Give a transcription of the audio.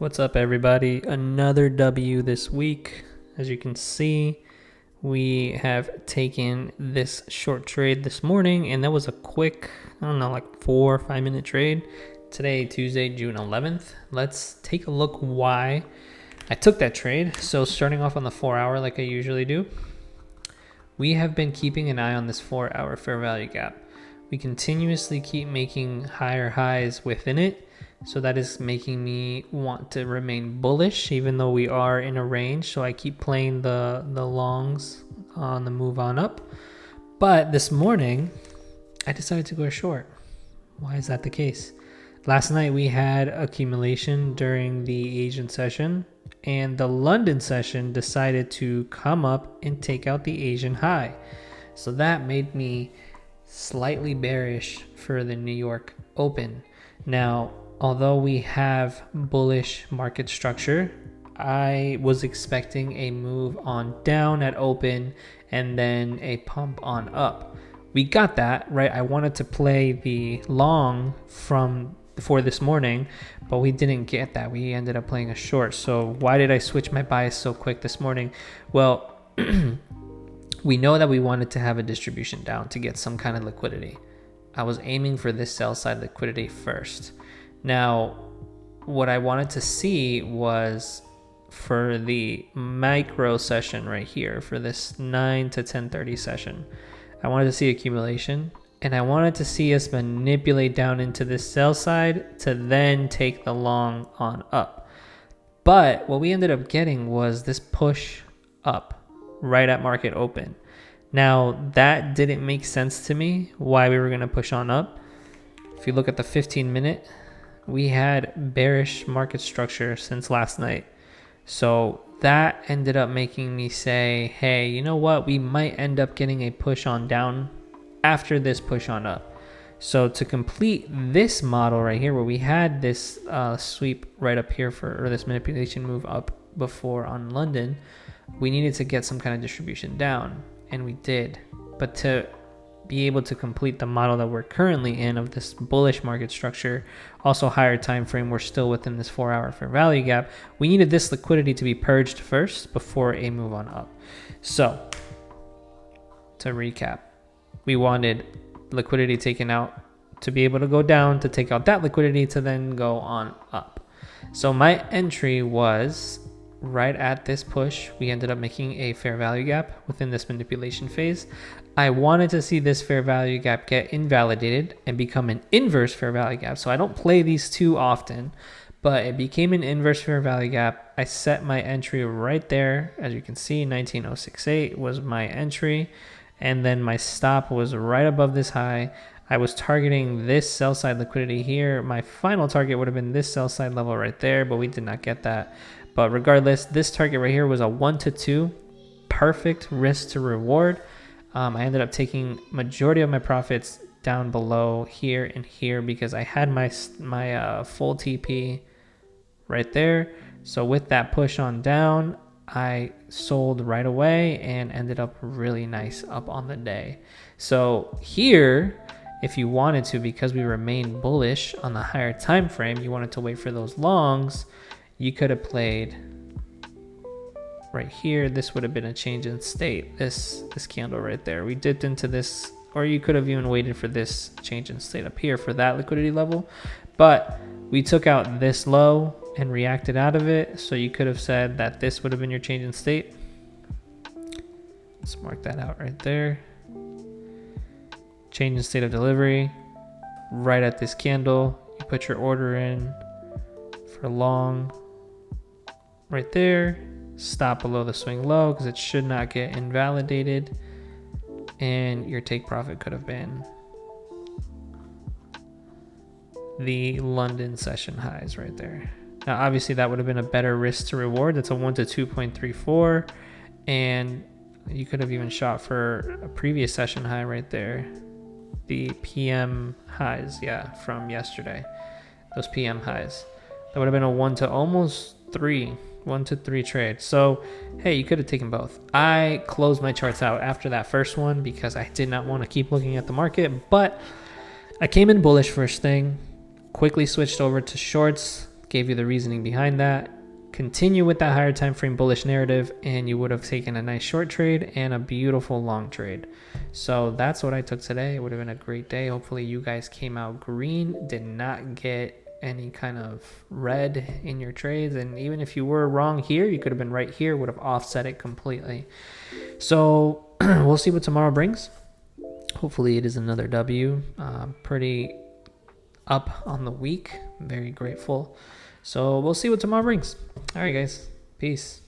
What's up, everybody? Another W this week. As you can see, we have taken this short trade this morning, and that was a quick, like 4 or 5 minute trade. Today, Tuesday, June 11th. Let's take a look why I took that trade. So starting off on the 4 hour like I usually do, we have been keeping an eye on this 4 hour fair value gap. We continuously keep making higher highs within it. So that is making me want to remain bullish, even though we are in a range. So I keep playing the longs on the move on up. But this morning, I decided to go short. Why is that the case? Last night we had accumulation during the Asian session, and the London session decided to come up and take out the Asian high. So that made me slightly bearish for the New York Open. Now, although we have bullish market structure, I was expecting a move on down at open and then a pump on up. We got that, right? I wanted to play the long for this morning, but we didn't get that. We ended up playing a short. So why did I switch my bias so quick this morning? Well, we know that we wanted to have a distribution down to get some kind of liquidity. I was aiming for this sell side liquidity first. Now, what I wanted to see was for the micro session right here, for this 9 to 10:30 session, I wanted to see accumulation, and I wanted to see us manipulate down into this sell side to then take the long on up. But what we ended up getting was this push up right at market open. Now, that didn't make sense to me why we were going to push on up. If you look at the 15-minute, we had bearish market structure since last night. So that ended up making me say, hey, you know what? We might end up getting a push on down after this push on up. So to complete this model right here, where we had this sweep right up here or this manipulation move up before on London, we needed to get some kind of distribution down, and we did. But to be able to complete the model that we're currently in of this bullish market structure, also higher time frame, we're still within this 4 hour fair value gap. We needed this liquidity to be purged first before a move on up. So to recap, we wanted liquidity taken out to be able to go down, to take out that liquidity to then go on up. So my entry was right at this push. We ended up making a fair value gap within this manipulation phase. I wanted to see this fair value gap get invalidated and become an inverse fair value gap. So I don't play these too often, but it became an inverse fair value gap. I set my entry right there. As you can see, 19068 was my entry. And then my stop was right above this high. I was targeting this sell side liquidity here. My final target would have been this sell side level right there, but we did not get that. But regardless, this target right here was a 1 to 2, perfect risk to reward. I ended up taking majority of my profits down below here and here because I had my full TP right there. So with that push on down, I sold right away and ended up really nice up on the day. So here, if you wanted to, because we remained bullish on the higher time frame, you wanted to wait for those longs, you could have played right here. This would have been a change in state, this candle right there. We dipped into this, or you could have even waited for this change in state up here for that liquidity level. But we took out this low and reacted out of it. So you could have said that this would have been your change in state. Let's mark that out right there. Change in state of delivery, right at this candle. You put your order in for long right there. Stop below the swing low because it should not get invalidated, and your take profit could have been the London session highs right there. Now obviously that would have been a better risk to reward. That's a 1 to 2.34, and you could have even shot for a previous session high right there, the PM highs, from yesterday, those PM highs. That would have been a 1 to almost 3 trade. So hey, you could have taken both. I closed my charts out after that first one because I did not want to keep looking at the market, but I came in bullish first thing, quickly switched over to shorts, gave you the reasoning behind that. Continue with that higher time frame bullish narrative, and you would have taken a nice short trade and a beautiful long trade. So that's what I took today. It would have been a great day. Hopefully you guys came out green, did not get any kind of red in your trades, and even if you were wrong here, you could have been right here, would have offset it completely. So we'll see what tomorrow brings. Hopefully it is another W. Pretty up on the week. Very grateful. So we'll see what tomorrow brings. All right, guys. Peace.